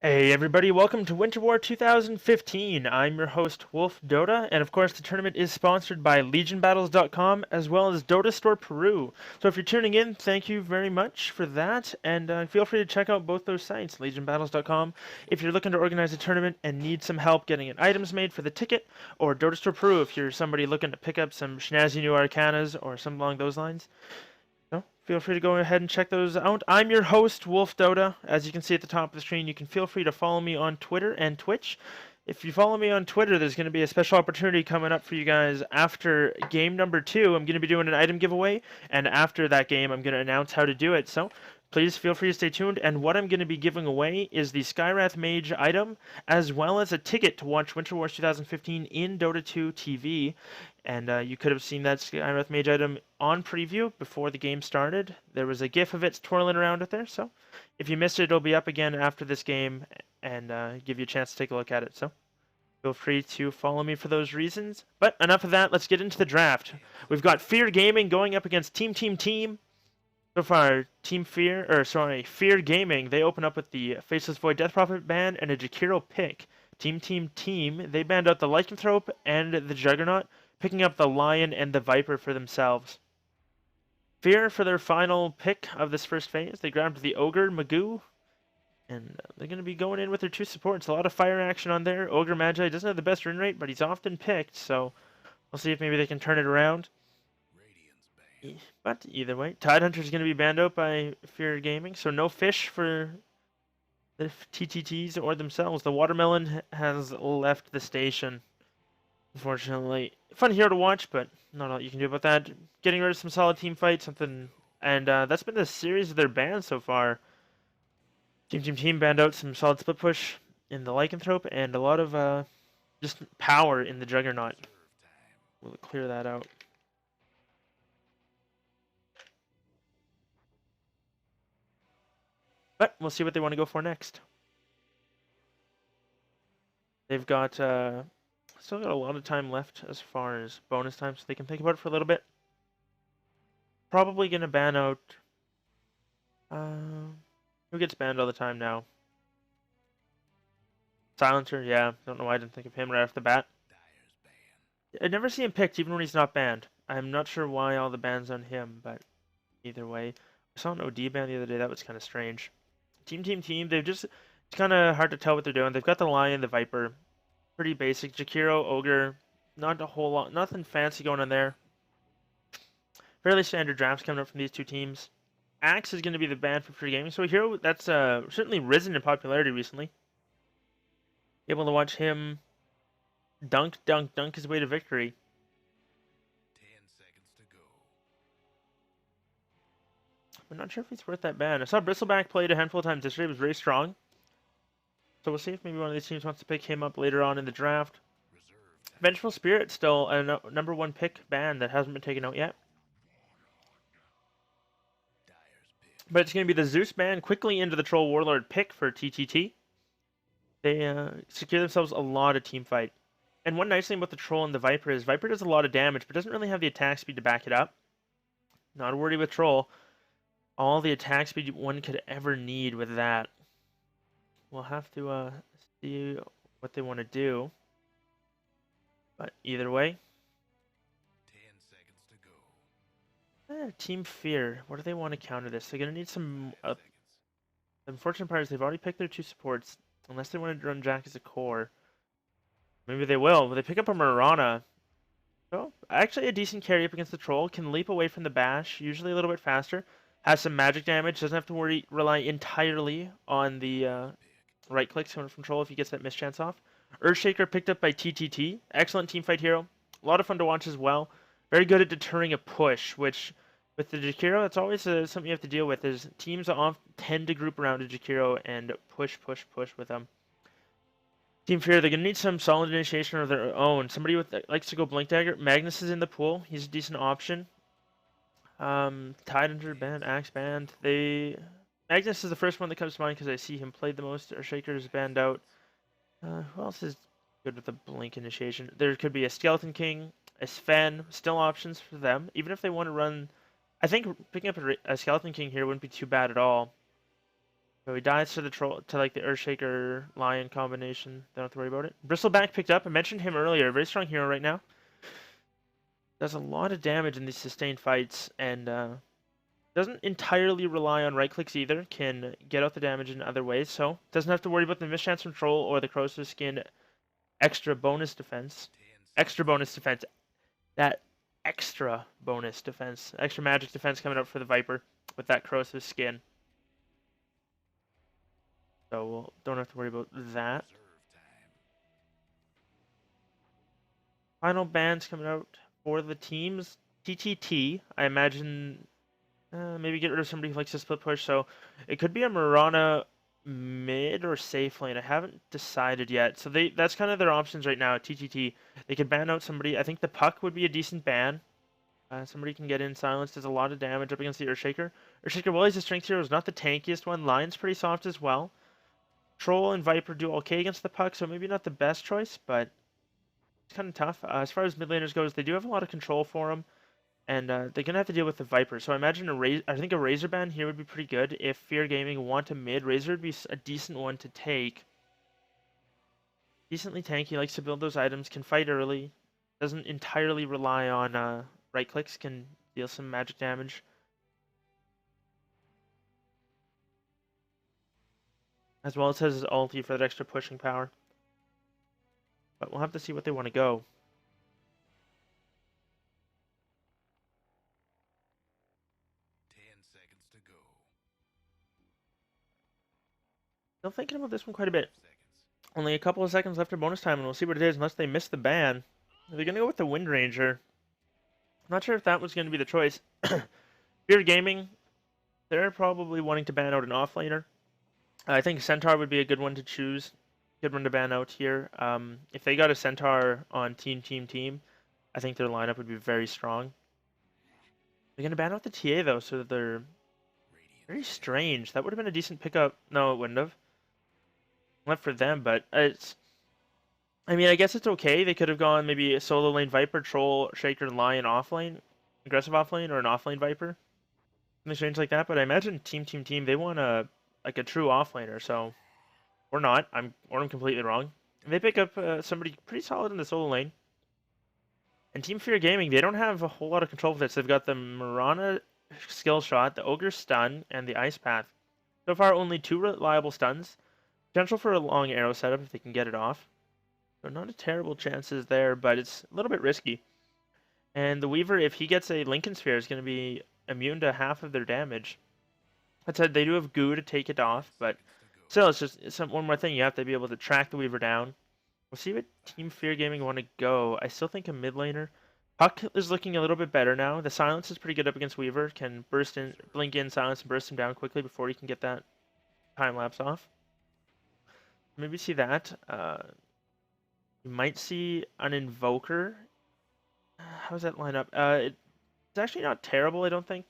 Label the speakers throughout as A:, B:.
A: Hey everybody, welcome to Winter War 2015. I'm your host, Wolf Dota, and of course the tournament is sponsored by LegionBattles.com as well as Dota Store Peru. So if you're tuning in, thank you very much for that, and feel free to check out both those sites, LegionBattles.com, if you're looking to organize a tournament and need some help getting items made for the ticket, or Dota Store Peru if you're somebody looking to pick up some snazzy new arcanas or something along those lines. No, feel free to go ahead and check those out. I'm your host, Wolf Dota. As you can see at the top of the screen, you can feel free to follow me on Twitter and Twitch. If you follow me on Twitter, there's going to be a special opportunity coming up for you guys after game number 2. I'm going to be doing an item giveaway, and after that game, I'm going to announce how to do it. So please feel free to stay tuned. And what I'm going to be giving away is the Skywrath Mage item, as well as a ticket to watch Winter Wars 2015 in Dota 2 TV. And you could have seen that Skywrath Mage item on preview before the game started. There was a GIF of it twirling around it there, so if you missed it, it'll be up again after this game and give you a chance to take a look at it. So feel free to follow me for those reasons. But enough of that, let's get into the draft. We've got Fear Gaming going up against Team. So far, Fear Gaming, they open up with the Faceless Void Death Prophet ban and a Jakiro pick. Team, they banned out the Lycanthrope and the Juggernaut, picking up the Lion and the Viper for themselves. Fear, for their final pick of this first phase, they grabbed the Ogre, Magoo, and they're going to be going in with their two supports. A lot of fire action on there. Ogre Magi doesn't have the best win rate, but he's often picked, so we'll see if maybe they can turn it around. But either way, Tidehunter is going to be banned out by Fear Gaming, so no fish for the TTTs or themselves. The Watermelon has left the station. Unfortunately, fun hero to watch, but not all you can do about that. Getting rid of some solid team fights, something, and that's been the series of their bans so far. Team banned out some solid split push in the Lycanthrope and a lot of just power in the Juggernaut. We'll clear that out. But we'll see what they want to go for next. They've got still got a lot of time left as far as bonus time, so they can think about it for a little bit. Probably gonna ban out. Who gets banned all the time now? Silencer, yeah. Don't know why I didn't think of him right off the bat. I never see him picked, even when he's not banned. I'm not sure why all the bans on him, but either way. I saw an OD ban the other day. That was kind of strange. Team. They've just... It's kind of hard to tell what they're doing. They've got the Lion, the Viper. Pretty basic. Jakiro, Ogre. Not a whole lot. Nothing fancy going on there. Fairly standard drafts coming up from these two teams. Axe is going to be the ban for free gaming. So a hero that's certainly risen in popularity recently. Able to watch him dunk his way to victory.
B: 10 seconds to go.
A: I'm not sure if he's worth that ban. I saw Bristleback played a handful of times yesterday. It was very strong. So we'll see if maybe one of these teams wants to pick him up later on in the draft. Vengeful Spirit still a number 1 pick ban that hasn't been taken out yet. But it's going to be the Zeus ban quickly into the Troll Warlord pick for TTT. They secure themselves a lot of team fight. And one nice thing about the Troll and the Viper is Viper does a lot of damage, but doesn't really have the attack speed to back it up. Not a worry with Troll. All the attack speed one could ever need with that. We'll have to see what they want to do. But either way.
B: 10 seconds to go.
A: Team Fear. What do they want to counter this? They're going to need some... the unfortunate part is they've already picked their 2 supports. Unless they want to run Jack as a core. Maybe they will. But they pick up a Mirana. So, actually a decent carry up against the Troll. Can leap away from the bash. Usually a little bit faster. Has some magic damage. Doesn't have to rely entirely on the right clicks coming from Troll if he gets that mischance off. Earthshaker picked up by TTT. Excellent teamfight hero. A lot of fun to watch as well. Very good at deterring a push, which with the Jakiro, that's always something you have to deal with. Is teams tend to group around a Jakiro and push with them. Team Fear, they're going to need some solid initiation of their own. Somebody that likes to go Blink Dagger. Magnus is in the pool. He's a decent option. Tidehunter band, Axe band. Magnus is the first one that comes to mind because I see him played the most. Earthshaker is banned out. Who else is good with the Blink initiation? There could be a Skeleton King, a Sven. Still options for them. Even if they want to run... I think picking up a Skeleton King here wouldn't be too bad at all. So he dies to the troll to like the Earthshaker Lion combination. Don't have to worry about it. Bristleback picked up. I mentioned him earlier. Very strong hero right now. Does a lot of damage in these sustained fights and doesn't entirely rely on right clicks either. Can get out the damage in other ways. So doesn't have to worry about the mischance from troll or the corrosive skin extra bonus defense.
B: 10
A: Extra bonus defense. That extra bonus defense. Extra magic defense coming up for the Viper with that corrosive skin. So we'll don't have to worry about that.
B: reserve time.
A: Final bans coming out for the teams. TTT, I imagine maybe get rid of somebody who likes to split push. So it could be a Mirana mid or safe lane. I haven't decided yet. So that's kind of their options right now at TTT. They could ban out somebody. I think the Puck would be a decent ban. Somebody can get in silence, does a lot of damage up against the Earthshaker. Earthshaker, while he's a strength hero, is not the tankiest one. Lion's pretty soft as well. Troll and Viper do okay against the Puck, so maybe not the best choice, but it's kind of tough. As far as mid laners goes, they do have a lot of control for them, and they're gonna have to deal with the Viper. So I imagine I think a Razor ban here would be pretty good. If Fear Gaming want a mid, Razor would be a decent one to take. Decently tanky, likes to build those items, can fight early, doesn't entirely rely on right clicks, can deal some magic damage. As well as has his ulti for that extra pushing power. But we'll have to see what they want to go.
B: 10 seconds to go.
A: Still thinking about this one quite a bit.
B: Seconds.
A: Only a couple of seconds left of bonus time, and we'll see what it is unless they miss the ban. They're going to go with the Wind Ranger. I'm not sure if that was going to be the choice. Fear Gaming, they're probably wanting to ban out an offlaner. I think Centaur would be a good one to choose. Good one to ban out here. If they got a Centaur on team, I think their lineup would be very strong. They're going to ban out the TA, though, so that they're very strange. That would have been a decent pickup. No, it wouldn't have. Left for them, but it's... I mean, I guess it's okay. They could have gone maybe a solo lane Viper, Troll, Shaker, Lion offlane. Aggressive offlane, or an offlane Viper. Something strange like that, but I imagine team, they want like a true offlaner, so... Or not. I'm completely wrong. And they pick up somebody pretty solid in the solo lane. And Team Fear Gaming, they don't have a whole lot of control for this. They've got the Mirana skill shot, the Ogre stun, and the Ice Path. So far, only 2 reliable stuns. Potential for a long arrow setup if they can get it off. So not a terrible chances there, but it's a little bit risky. And the Weaver, if he gets a Lincoln Sphere, is going to be immune to half of their damage. That said, they do have goo to take it off, but still, it's just one more thing. You have to be able to track the Weaver down. We'll see what Team Fear Gaming want to go. I still think a mid laner. Puck is looking a little bit better now. The silence is pretty good up against Weaver. Can burst in, blink in, silence, and burst him down quickly before he can get that time lapse off. Maybe see that. You might see an Invoker. How's that line up? It's actually not terrible, I don't think.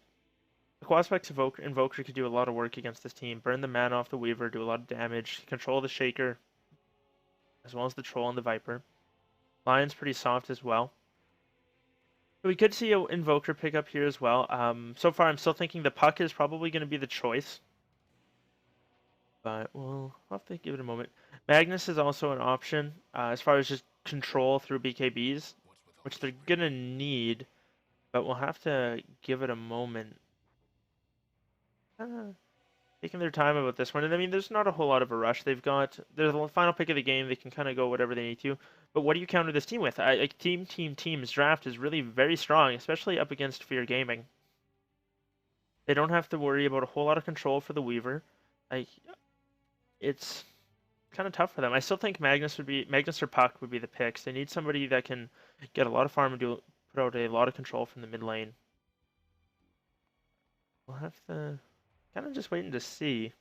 A: The Quaspec's Invoker could do a lot of work against this team. Burn the mana off the Weaver, do a lot of damage, control the Shaker, as well as the Troll and the Viper. Lion's pretty soft as well. We could see an Invoker pick up here as well. So far, I'm still thinking the Puck is probably going to be the choice. But we'll have to give it a moment. Magnus is also an option as far as just control through BKBs, which they're going to need. But we'll have to give it a moment. Taking their time about this one. And I mean, there's not a whole lot of a rush. They're the final pick of the game. They can kind of go whatever they need to. But what do you counter this team with? Like team's draft is really very strong, especially up against Fear Gaming. They don't have to worry about a whole lot of control for the Weaver. It's kind of tough for them. I still think Magnus or Puck would be the picks. They need somebody that can get a lot of farm and put out a lot of control from the mid lane. We'll have to kind of just waiting to see.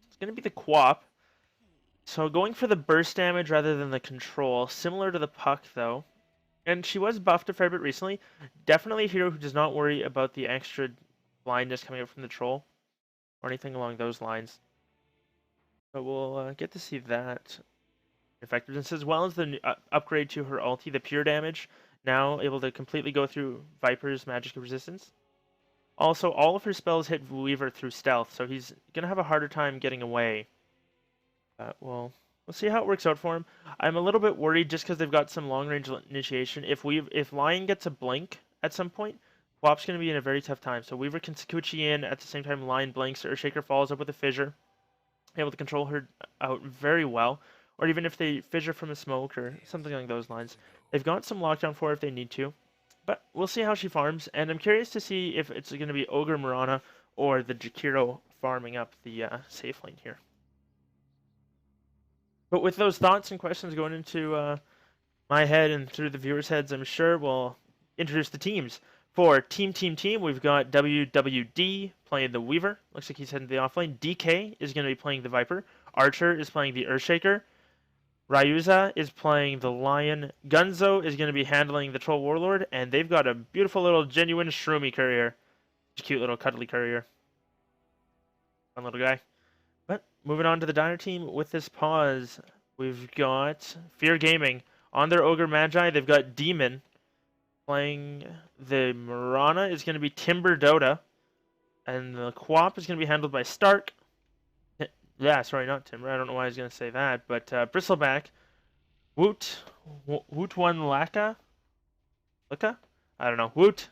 A: It's going to be the Quap. So going for the burst damage rather than the control. Similar to the Puck, though. And she was buffed a fair bit recently. Definitely a hero who does not worry about the extra blindness coming up from the troll. Or anything along those lines. But we'll get to see that effectiveness as well as the upgrade to her ulti, the pure damage. Now able to completely go through Viper's magic resistance. Also, all of her spells hit Weaver through stealth, so he's gonna have a harder time getting away. Well, we'll see how it works out for him. I'm a little bit worried just because they've got some long range initiation. If Lion gets a blink at some point, Wop's gonna be in a very tough time. So Weaver can Sakuchi in at the same time Lion blinks, or Shaker follows up with a fissure, able to control her out very well. Or even if they fissure from a smoke or something along those lines, they've got some lockdown for her if they need to. But we'll see how she farms, and I'm curious to see if it's going to be Ogre Murana or the Jakiro farming up the safe lane here. But with those thoughts and questions going into my head and through the viewers' heads, I'm sure we'll introduce the teams. For Team, we've got WWD playing the Weaver. Looks like he's heading to the offlane. DK is going to be playing the Viper. Archer is playing the Earthshaker. Ryuza is playing the Lion. Gunzo is going to be handling the Troll Warlord. And they've got a beautiful little genuine Shroomy courier. Just a cute little cuddly courier. Fun little guy. But moving on to the Dire team with this pause, we've got Fear Gaming. On their Ogre Magi, they've got Demon. Playing the Murana is going to be Timber Dota. And the Quap is going to be handled by Stark. Yeah, sorry, not Timber. I don't know why I was going to say that. But Bristleback, Woot One Laka? Laka? I don't know. Woot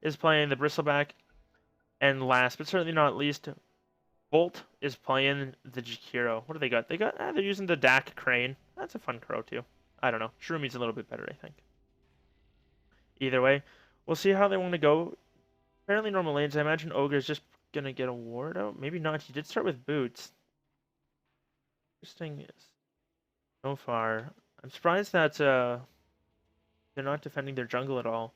A: is playing the Bristleback. And last, but certainly not least, Bolt is playing the Jakiro. What do they got? They're using the Dak Crane. That's a fun crow too. I don't know. Shroomi's a little bit better, I think. Either way, we'll see how they want to go. Apparently normal lanes. I imagine Ogre's just gonna get a ward out. Maybe not. He did start with boots. Interesting is so far. I'm surprised that they're not defending their jungle at all.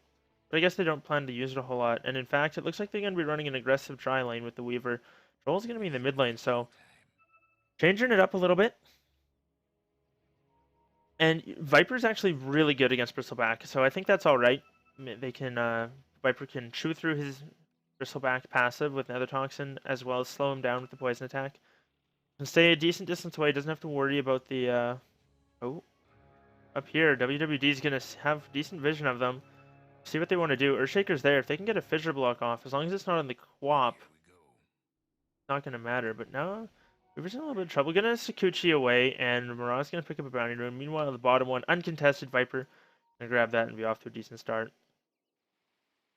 A: But I guess they don't plan to use it a whole lot. And in fact, it looks like they're gonna be running an aggressive tri lane with the Weaver. Troll's gonna be in the mid lane, so changing it up a little bit. And Viper's actually really good against Bristleback, so I think that's all right. They can Viper can chew through his Bristleback passive with Nether Toxin, as well as slow him down with the poison attack. And stay a decent distance away. Doesn't have to worry about the oh, up here. WWD's gonna have decent vision of them. See what they want to do. Earthshaker's there. If they can get a fissure block off, as long as it's not on the Quap, it's not gonna matter. But now Weaver's in a little bit of trouble. Gonna Sakuchi away, and Murata's gonna pick up a bounty rune. Meanwhile, the bottom one, uncontested Viper, gonna grab that and be off to a decent start.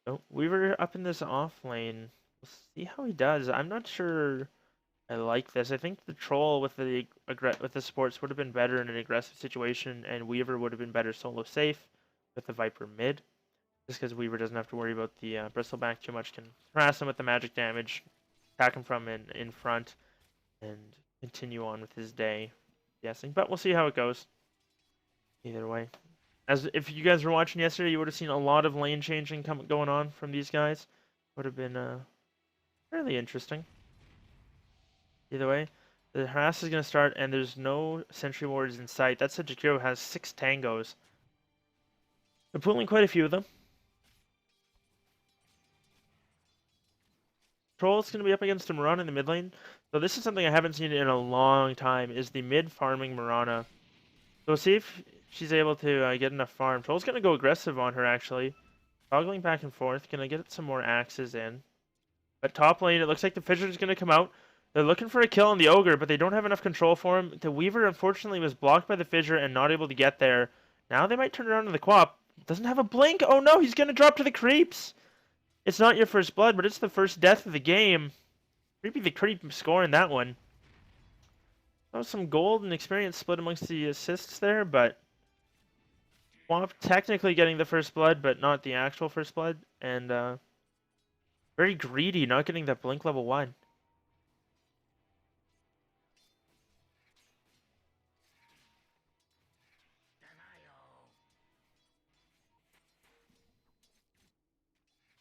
A: So Weaver up in this off lane. We'll see how he does. I'm not sure I like this. I think the Troll with the supports would have been better in an aggressive situation, and Weaver would have been better solo safe with the Viper mid. Just because Weaver doesn't have to worry about the Bristleback too much, can harass him with the magic damage, attack him from in front, and continue on with his day, guessing. But we'll see how it goes. Either way, as if you guys were watching yesterday, you would have seen a lot of lane changing going on from these guys. Would have been fairly interesting. Either way, the harass is going to start, and there's no sentry wards in sight. That said, Jakiro has 6 tangos. They're pulling quite a few of them. Troll's going to be up against a Murana in the mid lane. So this is something I haven't seen in a long time, is the mid-farming Murana. So we'll see if she's able to get enough farm. Troll's going to go aggressive on her, actually. Toggling back and forth. Going to get some more axes in. But top lane, it looks like the Fissure is going to come out. They're looking for a kill on the Ogre, but they don't have enough control for him. The Weaver, unfortunately, was blocked by the Fissure and not able to get there. Now they might turn around to the Quap. Doesn't have a blink. Oh no, he's going to drop to the creeps. It's not your first blood, but it's the first death of the game. Creepy the creep score in that one. That was some gold and experience split amongst the assists there, but Swamp technically getting the first blood, but not the actual first blood. And very greedy, not getting that blink level 1.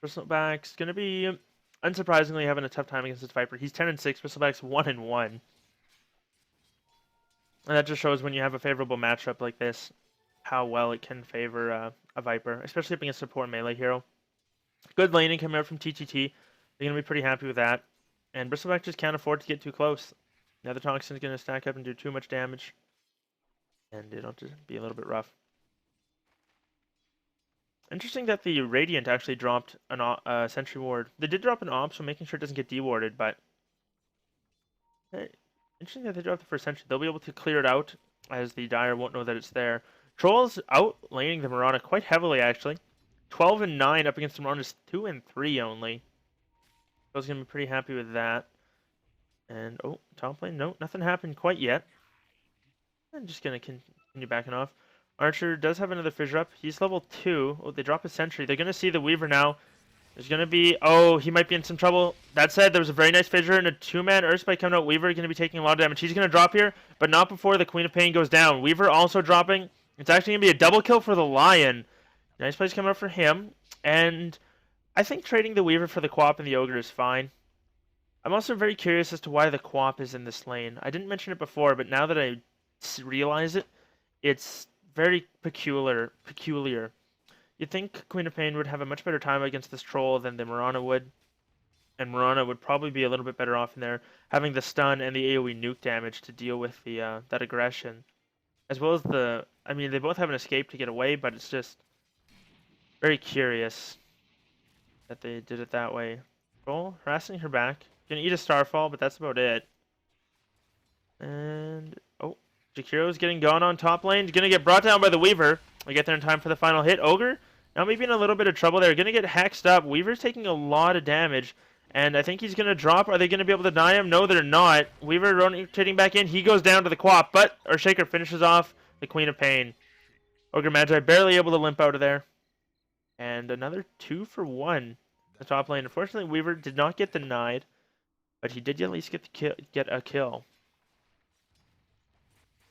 A: Bristleback's gonna be, unsurprisingly, having a tough time against this Viper. He's 10-6. Bristleback's 1-1. And that just shows when you have a favorable matchup like this, how well it can favor a Viper, especially up against a poor melee hero. Good laning coming out from TTT. They're gonna be pretty happy with that. And Bristleback just can't afford to get too close. Now the Toxin's gonna stack up and do too much damage, and it'll just be a little bit rough. Interesting that the Radiant actually dropped an Sentry Ward. They did drop an Op, so making sure it doesn't get dewarded, but interesting that they dropped the first Sentry. They'll be able to clear it out, as the Dire won't know that it's there. Trolls outlaning the Mirana quite heavily, actually. 12 and 9 up against the Mirana's 2 and 3 only. I was gonna be pretty happy with that. And oh, top lane, no, nothing happened quite yet. I'm just gonna continue backing off. Archer does have another fissure up. He's level 2. Oh, they drop a sentry. They're gonna see the Weaver now. There's gonna be he might be in some trouble. That said, there was a very nice fissure and a 2-man Earthspike coming out. Weaver gonna be taking a lot of damage. He's gonna drop here, but not before the Queen of Pain goes down. Weaver also dropping. It's actually gonna be a double kill for the Lion. Nice plays coming up for him. And I think trading the Weaver for the Quap and the Ogre is fine. I'm also very curious as to why the Quap is in this lane. I didn't mention it before, but now that I realize it, it's very peculiar. You'd think Queen of Pain would have a much better time against this troll than the Mirana would. And Mirana would probably be a little bit better off in there, having the stun and the AoE nuke damage to deal with the that aggression. As well as I mean, they both have an escape to get away, but it's just very curious that they did it that way. Troll harassing her back. Gonna eat a Starfall, but that's about it. And oh, Jakiro's getting gone on top lane. Gonna get brought down by the Weaver. I get there in time for the final hit. Ogre now maybe in a little bit of trouble there. Gonna get hexed up. Weaver's taking a lot of damage, and I think he's gonna drop. Are they gonna be able to deny him? No, they're not. Weaver rotating back in. He goes down to the Quap, but Shaker finishes off the Queen of Pain. Ogre Magi barely able to limp out of there. And another 2 for 1. The top lane. Unfortunately, Weaver did not get denied, but he did at least get a kill.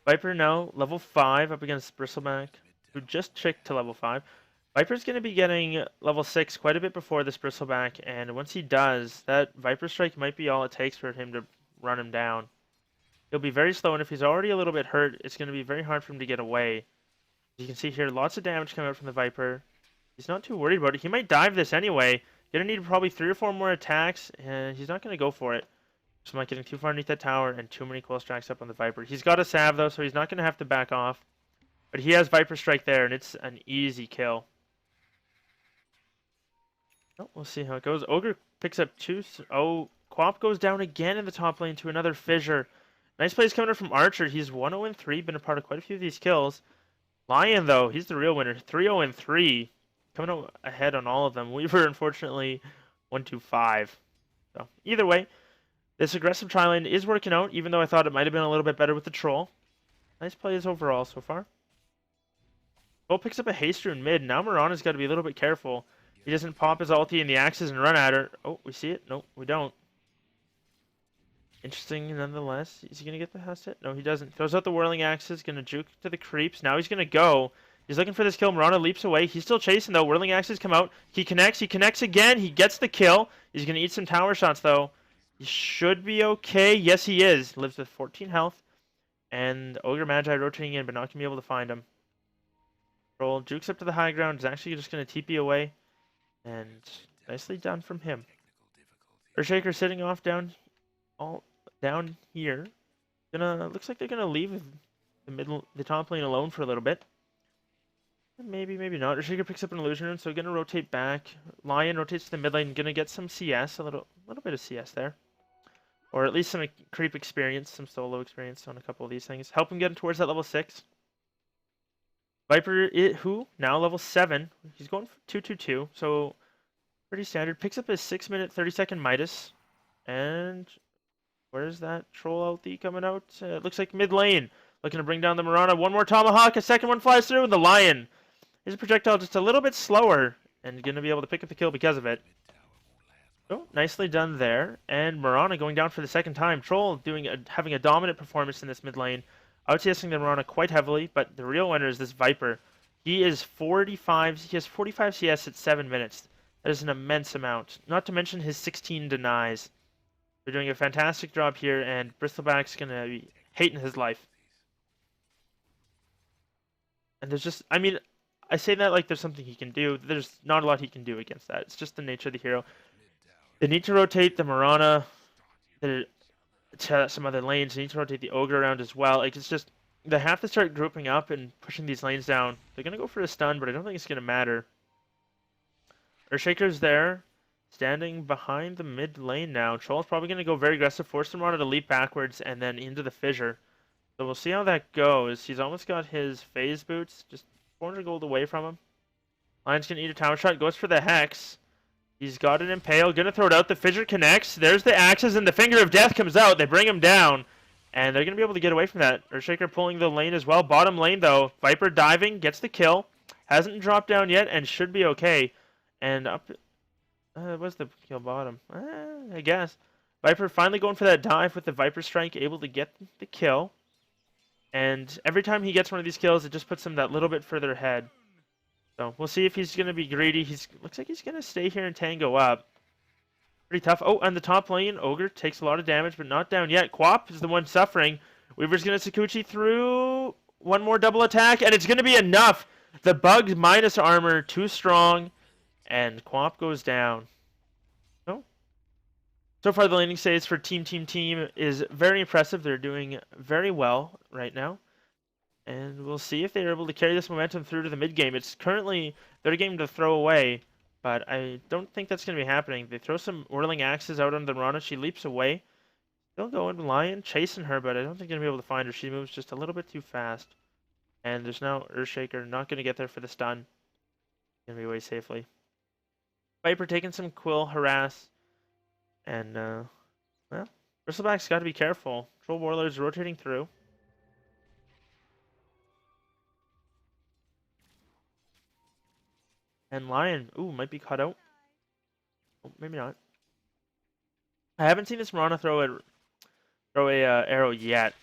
A: Viper now level 5 up against Bristleback, who just checked to level 5. Viper's going to be getting level 6 quite a bit before this Bristleback, and once he does, that Viper Strike might be all it takes for him to run him down. He'll be very slow, and if he's already a little bit hurt, it's going to be very hard for him to get away. As you can see here, lots of damage coming out from the Viper. He's not too worried about it. He might dive this anyway. Gonna need probably 3 or 4 more attacks, and he's not going to go for it. So I'm not getting too far underneath that tower and too many cool stacks up on the Viper. He's got a salve though, so he's not going to have to back off. But he has Viper Strike there, and it's an easy kill. Oh, we'll see how it goes. Ogre picks up 2. Oh, Quap goes down again in the top lane to another fissure. Nice plays coming up from Archer. He's 1-0-3, been a part of quite a few of these kills. Lion though, he's the real winner. 3-0-3, coming out ahead on all of them. Weaver unfortunately 1-2-5. So either way, this aggressive tri-lane is working out, even though I thought it might have been a little bit better with the troll. Nice plays overall so far. Bo picks up a haste rune mid. Now Mirana's got to be a little bit careful. He doesn't pop his ulti in the axes and run at her. Oh, we see it? Nope, we don't. Interesting nonetheless. Is he going to get the last hit? No, he doesn't. Throws out the whirling axes. Going to juke to the creeps. Now he's going to go. He's looking for this kill. Mirana leaps away. He's still chasing though. Whirling axes come out. He connects. He connects again. He gets the kill. He's going to eat some tower shots though. He should be okay. Yes, he is. Lives with 14 health. And Ogre Magi rotating in, but not going to be able to find him. Troll jukes up to the high ground. Is actually just going to TP away. And nicely done from him. Earthshaker sitting off down here. Looks like they're gonna leave the top lane alone for a little bit. Maybe, maybe not. Earthshaker picks up an illusion rune, so gonna rotate back. Lion rotates to the mid lane, gonna get some CS, a little bit of CS there. Or at least some creep experience, some solo experience on a couple of these things. Help him get towards that level 6. Viper, who? Now level 7. He's going for 2-2-2, so pretty standard. Picks up his 6-minute, 30-second Midas. And where's that troll ulti coming out? It looks like mid lane. Looking to bring down the Mirana. One more Tomahawk, a second one flies through, and the Lion. His projectile just a little bit slower, and going to be able to pick up the kill because of it. Oh, nicely done there. And Mirana going down for the second time. Troll having a dominant performance in this mid lane. OutCSing the Mirana quite heavily, but the real winner is this Viper. He has 45 CS at 7 minutes. That is an immense amount. Not to mention his 16 denies. They're doing a fantastic job here, and Bristleback's going to be hating his life. And there's just, I mean, I say that like there's something he can do. There's not a lot he can do against that. It's just the nature of the hero. They need to rotate the Mirana to some other lanes. They need to rotate the Ogre around as well. Like, it's just, they have to start grouping up and pushing these lanes down. They're going to go for a stun, but I don't think it's going to matter. Earthshaker's there, standing behind the mid lane now. Troll's probably going to go very aggressive, force Rana to leap backwards and then into the fissure. So we'll see how that goes. He's almost got his phase boots, just 400 gold away from him. Lion's going to eat a tower shot, goes for the Hex. He's got an Impale, going to throw it out. The fissure connects. There's the axes, and the Finger of Death comes out. They bring him down, and they're going to be able to get away from that. Earthshaker pulling the lane as well. Bottom lane, though. Viper diving, gets the kill. Hasn't dropped down yet, and should be okay. And up... what's the kill bottom? I guess. Viper finally going for that dive with the Viper Strike, able to get the kill. And every time he gets one of these kills, it just puts him that little bit further ahead. So we'll see if he's going to be greedy. Looks like he's going to stay here and tango up. Pretty tough. Oh, on the top lane, Ogre takes a lot of damage, but not down yet. Quap is the one suffering. Weaver's going to Sakuchi through. One more double attack, and it's going to be enough. The bug minus armor, too strong, and Quap goes down. So far, the laning stage for Team is very impressive. They're doing very well right now. And we'll see if they're able to carry this momentum through to the mid game. It's currently their game to throw away, but I don't think that's going to be happening. They throw some whirling axes out on the Rana. She leaps away. Still going Lion, chasing her, but I don't think they're going to be able to find her. She moves just a little bit too fast. And there's now Earthshaker, not going to get there for the stun. Going to be away safely. Viper taking some Quill harass. And, well, Bristleback's got to be careful. Troll Warlord's rotating through. And Lion, ooh, might be caught out. Oh, maybe not. I haven't seen this Rana throw a arrow yet.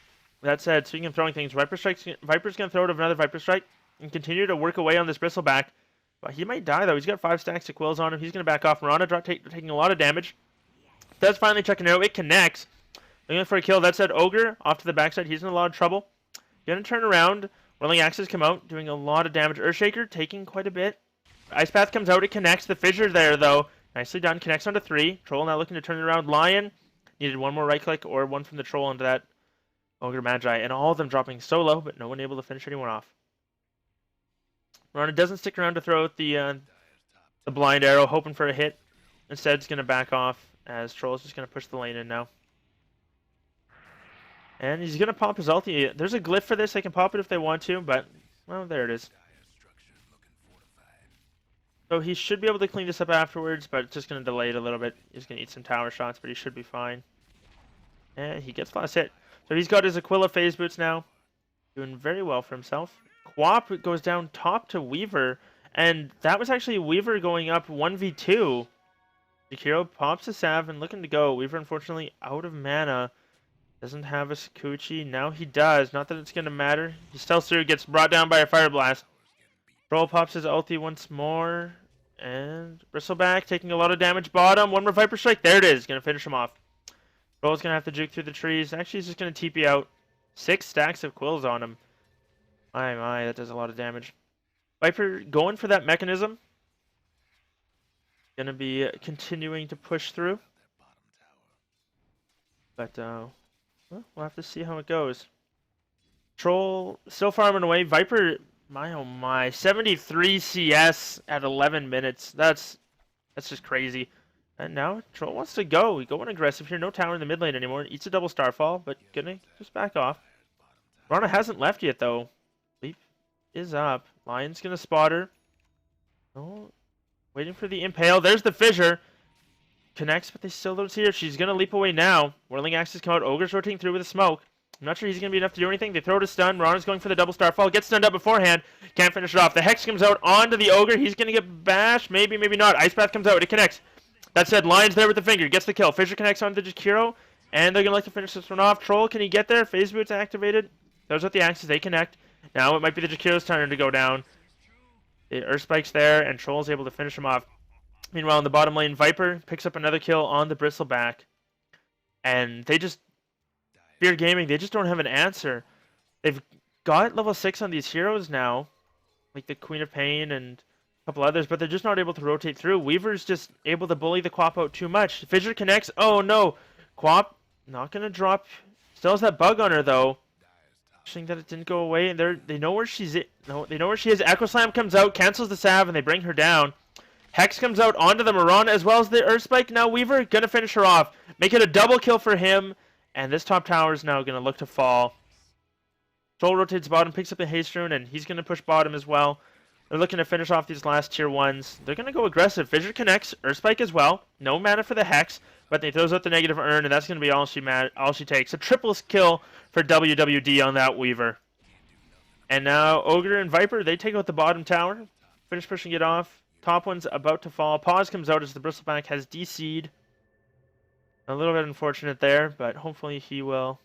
A: That said, speaking of throwing things, Viper's going to throw out another Viper Strike and continue to work away on this Bristleback. But he might die, though. He's got 5 stacks of Quills on him. He's going to back off. Rana taking a lot of damage. Does finally check an arrow. It connects. Looking for a kill. That said, Ogre off to the backside. He's in a lot of trouble. Going to turn around. Whirling axes come out, doing a lot of damage. Earthshaker taking quite a bit. Ice Path comes out. It connects. The fissure there, though. Nicely done. Connects onto 3. Troll now looking to turn it around. Lion needed one more right click or one from the Troll into that Ogre Magi. And all of them dropping so low, but no one able to finish anyone off. Rana doesn't stick around to throw out the blind arrow, hoping for a hit. Instead, it's going to back off as Troll's just going to push the lane in now. And he's going to pop his ulti. There's a glyph for this. They can pop it if they want to, but, well, there it is. So he should be able to clean this up afterwards, but it's just going to delay it a little bit. He's going to eat some tower shots, but he should be fine. And he gets last hit. So he's got his Aquila phase boots now. Doing very well for himself. Quap goes down top to Weaver, and that was actually Weaver going up 1v2. Jakiro pops a Sav and looking to go. Weaver, unfortunately, out of mana. Doesn't have a Sakuchi. Now he does. Not that it's going to matter. He stealths through, gets brought down by a Fire Blast. Troll pops his ulti once more. And Bristleback taking a lot of damage. Bottom. One more Viper Strike. There it is. Going to finish him off. Troll's going to have to juke through the trees. Actually, he's just going to TP out. 6 stacks of Quills on him. My, that does a lot of damage. Viper going for that mechanism. Going to be continuing to push through. But, well, we'll have to see how it goes. Troll still farming away. Viper, my oh my, 73 CS at 11 minutes. That's just crazy. And now Troll wants to go. Going aggressive here. No tower in the mid lane anymore. Eats a double starfall, but gonna just back off. Rana hasn't left yet, though. Leap is up. Lion's gonna spot her. Oh, waiting for the impale. There's the fissure. Connects, but they still don't see her. She's going to leap away now. Whirling axes come out. Ogre's rotating through with a smoke. I'm not sure he's going to be enough to do anything. They throw to stun. Rana's going for the double starfall. Gets stunned up beforehand. Can't finish it off. The Hex comes out onto the Ogre. He's going to get bashed. Maybe, maybe not. Ice Path comes out. It connects. That said, Lion's there with the finger. Gets the kill. Fissure connects onto the Jakiro. And they're going to like to finish this one off. Troll, can he get there? Phase Boots activated. Those with the axes. They connect. Now it might be the Jakiro's turn to go down. The Earth Spike's there, and Troll's able to finish him off. Meanwhile, in the bottom lane, Viper picks up another kill on the Bristleback. And they just... Fear Gaming, they just don't have an answer. They've got level 6 on these heroes now. Like the Queen of Pain and a couple others, but they're just not able to rotate through. Weaver's just able to bully the Quap out too much. Fissure connects. Oh no! Quap not going to drop. Still has that bug on her though. Wishing that it didn't go away. And they know where she's... No, they know where she is. Echo Slam comes out, cancels the salve, and they bring her down. Hex comes out onto the Marauder as well as the Earth Spike. Now Weaver gonna finish her off. Make it a double kill for him. And this top tower is now gonna look to fall. Troll rotates bottom, picks up the Haste Rune, and he's gonna push bottom as well. They're looking to finish off these last tier 1s. They're gonna go aggressive. Fissure connects, Earth Spike as well. No mana for the Hex, but they throws out the negative Urn, and that's gonna be all she takes. A triple kill for WWD on that Weaver. And now Ogre and Viper, they take out the bottom tower. Finish pushing it off. Top one's about to fall. Pause comes out as the Bristleback has DC'd. A little bit unfortunate there, but hopefully he will.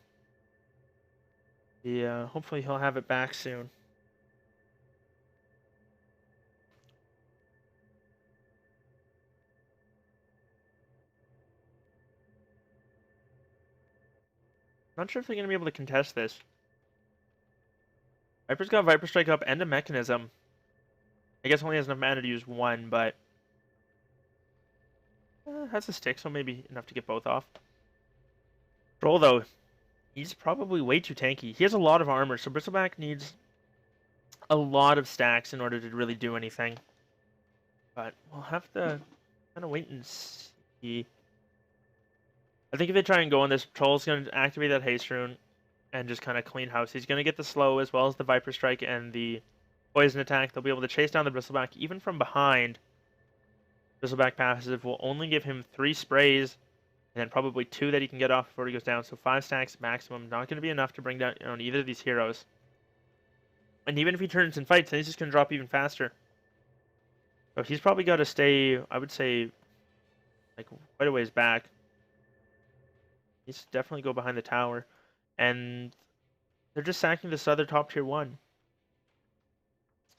A: Hopefully he'll have it back soon. Not sure if they're going to be able to contest this. Viper's got Viper Strike up and a Mechanism. I guess only has enough mana to use one, but has a stick, so maybe enough to get both off. Troll, though, he's probably way too tanky. He has a lot of armor, so Bristleback needs a lot of stacks in order to really do anything. But we'll have to kind of wait and see. I think if they try and go on this, Troll's going to activate that Haste Rune and just kind of clean house. He's going to get the slow as well as the Viper Strike and the poison attack. They'll be able to chase down the Bristleback even from behind. Bristleback passive will only give him 3 sprays and then probably 2 that he can get off before he goes down. So 5 stacks maximum. Not going to be enough to bring down either of these heroes. And even if he turns and fights, then he's just going to drop even faster. So he's probably got to stay, I would say, like quite a ways back. He's definitely go behind the tower. And they're just sacking this other top tier 1.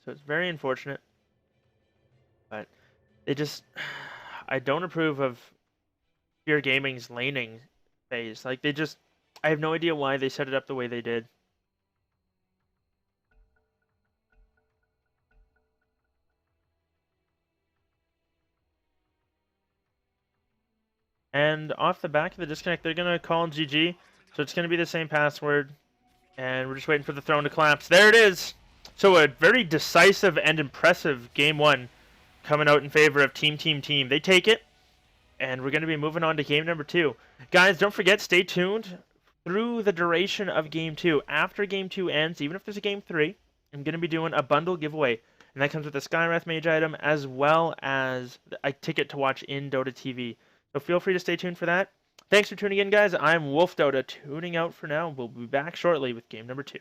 A: So it's very unfortunate. But they just... I don't approve of Pure Gaming's laning phase. Like, they just... I have no idea why they set it up the way they did. And off the back of the disconnect, they're going to call GG. So it's going to be the same password. And we're just waiting for the throne to collapse. There it is! So a very decisive and impressive Game 1 coming out in favor of Team. They take it. And we're going to be moving on to Game number 2. Guys, don't forget, stay tuned through the duration of Game 2. After Game 2 ends, even if there's a Game 3, I'm going to be doing a bundle giveaway. And that comes with a Skywrath Mage item as well as a ticket to watch in Dota TV. So feel free to stay tuned for that. Thanks for tuning in, guys. I'm Wolf Dota, tuning out for now. We'll be back shortly with Game number 2.